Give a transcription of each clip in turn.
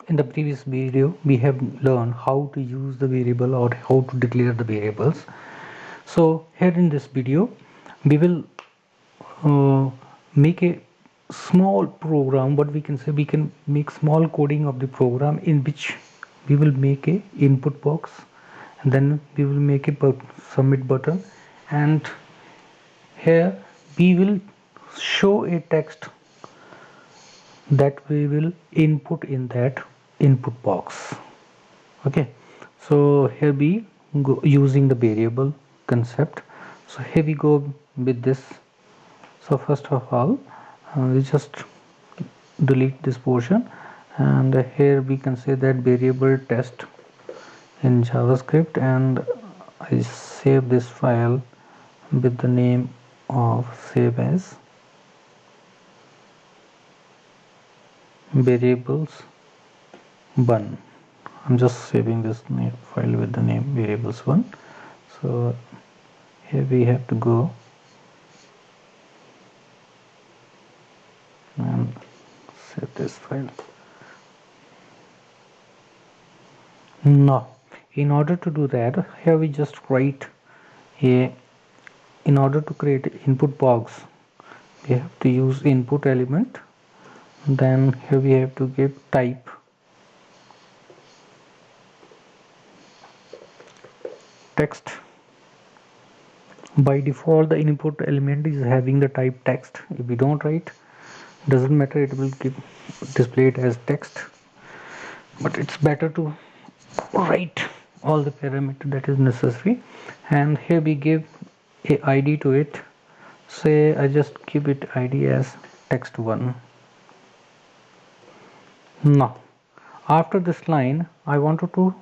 in the previous video we have learned how to use the variable or how to declare the variables. So here in this video we will make a small program, what we can say, we can make small coding of the program in which we will make a input box, and then we will make a submit button, and here we will show a text that we will input in that input box. Okay, so here we go using the variable concept. So here we go with this. So first of all we just delete this portion, and here we can say that variable test in JavaScript, and I save this file with the name of save as variables 1. I'm just saving this file with the name variables 1. So here we have to go and save this file. Now in order to do that, here we just write a, in order to create input box we have to use input element, then here we have to give type text. By default the input element is having the type text. If we don't write, doesn't matter, it will give display it as text, but it's better to write all the parameter that is necessary. And here we give a id to it. Say I just keep it id as text1. Now after this line I wanted to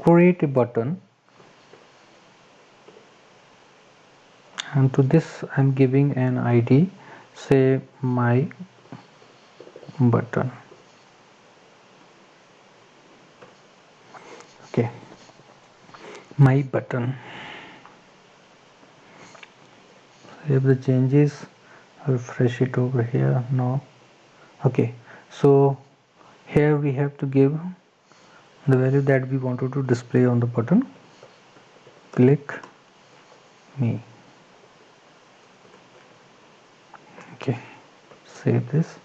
create a button, and to this I'm giving an id, say my button. Okay, my button. Save the changes, refresh it over here. No. Okay, so here we have to give the value that we wanted to display on the button. Click me. Okay, save this,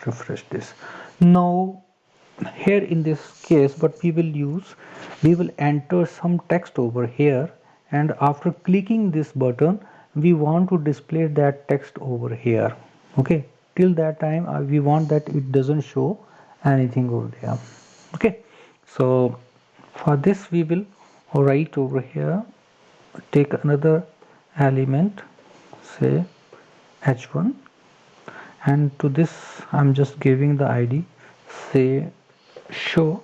refresh this. Now here in this case what we will use, we will enter some text over here, and after clicking this button we want to display that text over here. Okay, till that time we want that it doesn't show anything over there. Okay, so for this we will write over here, take another element, say h1, and to this I'm just giving the id, say show.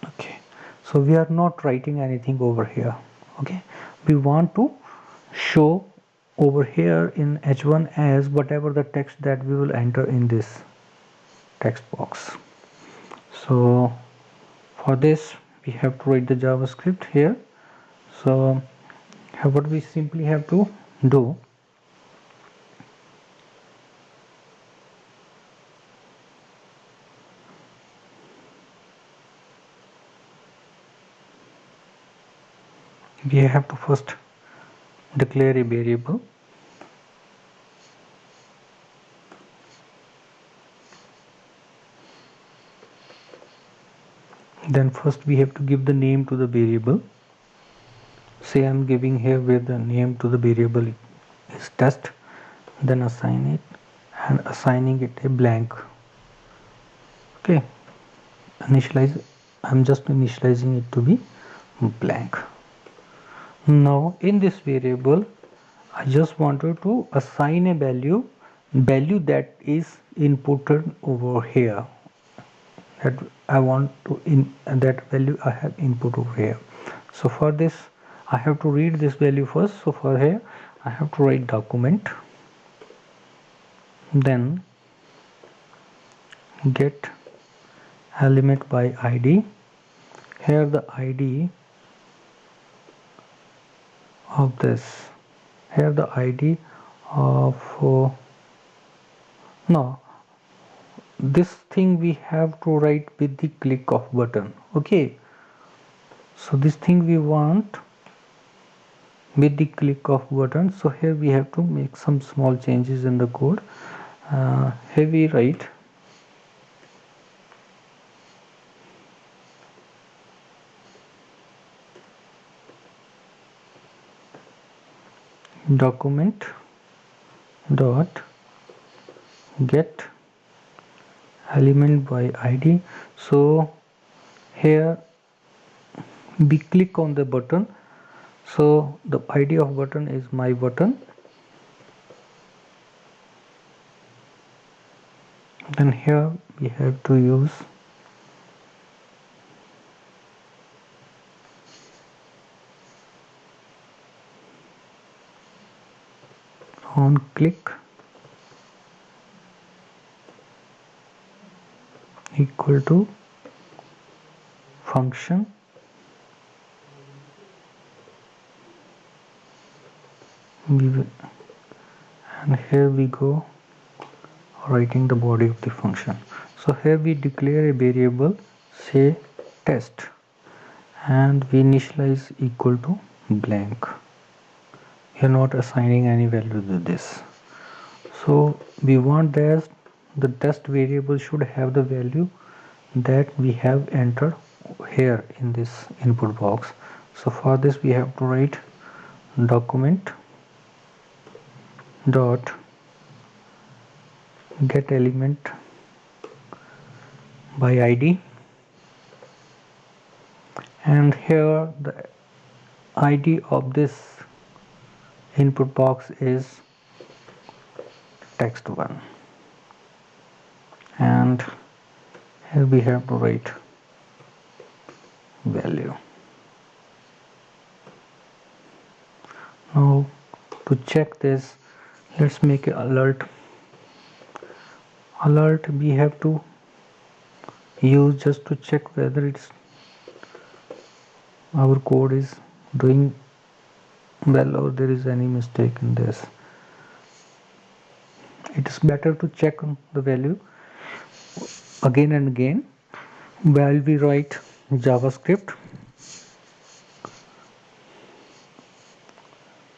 Okay, so we are not writing anything over here. Okay, we want to show over here in h1 as whatever the text that we will enter in this text box. So for this we have to write the JavaScript here. So what we simply have to do, we have to first declare a variable. Then first we have to give the name to the variable. Say I'm giving here where the name to the variable is test, then assign it, and assigning it a blank. Okay, initialize, I'm just initializing it to be blank. Now in this variable I just wanted to assign a value that is inputted over here, that I want to that value I have input over here. So for this I have to read this value first. So for here I have to write document, then get element by id. Here the id of this, here the id of no, this thing we have to write with the click of button. Okay, so this thing we want with the click of button. So here we have to make some small changes in the code. Here we write document dot get element by id. So here we click on the button, so the id of button is my button. Then here we have to use on click equal to function and here we go writing the body of the function. So here we declare a variable, say test, and we initialize equal to blank. We are not assigning any value to this. So we want that the test variable should have the value that we have entered here in this input box. So for this we have to write document dot get element by id, and here the id of this input box is text1, and here we have to write value. Now to check this, let's make an alert. We have to use just to check whether it's our code is doing well or there is any mistake in this. It is better to check on the value again and again while we write JavaScript.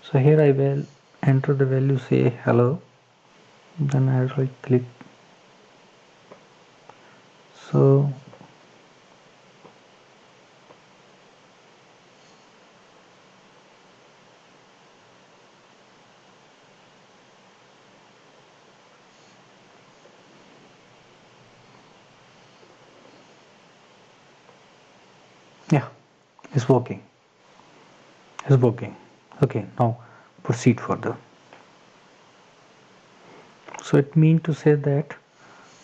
So here I will enter the value, say hello, then I right click. So yeah, it's working. Okay, now proceed further. So it means to say that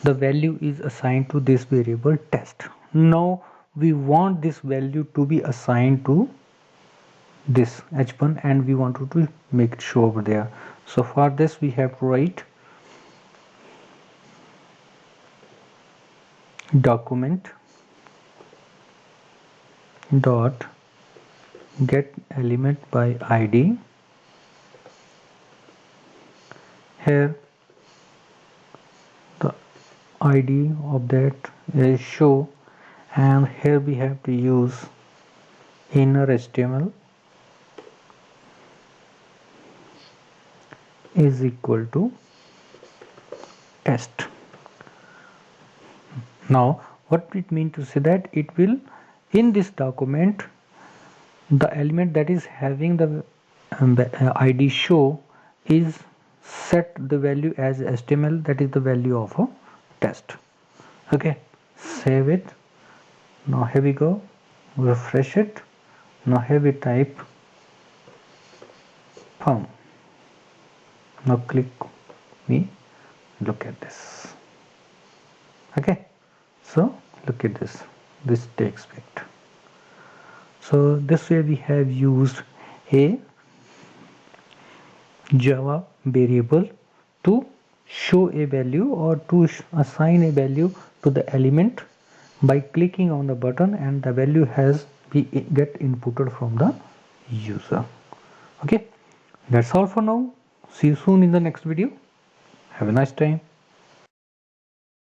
the value is assigned to this variable test. Now we want this value to be assigned to this h1 and we want to make it show over there. So for this we have to write document dot get element by id. Here the id of that is show, and here we have to use inner HTML is equal to test. Now what it means to say that it will in this document the element that is having the id show is set the value as HTML, that is the value of a test. Okay, save it. Now here we go, refresh it. Now here we type pum. Now click me, look at this. Okay, so look at this takes effect. So this way we have used a Java variable to show a value or to assign a value to the element by clicking on the button, and the value has be get inputted from the user. Okay, that's all for now. See you soon in the next video. Have a nice time.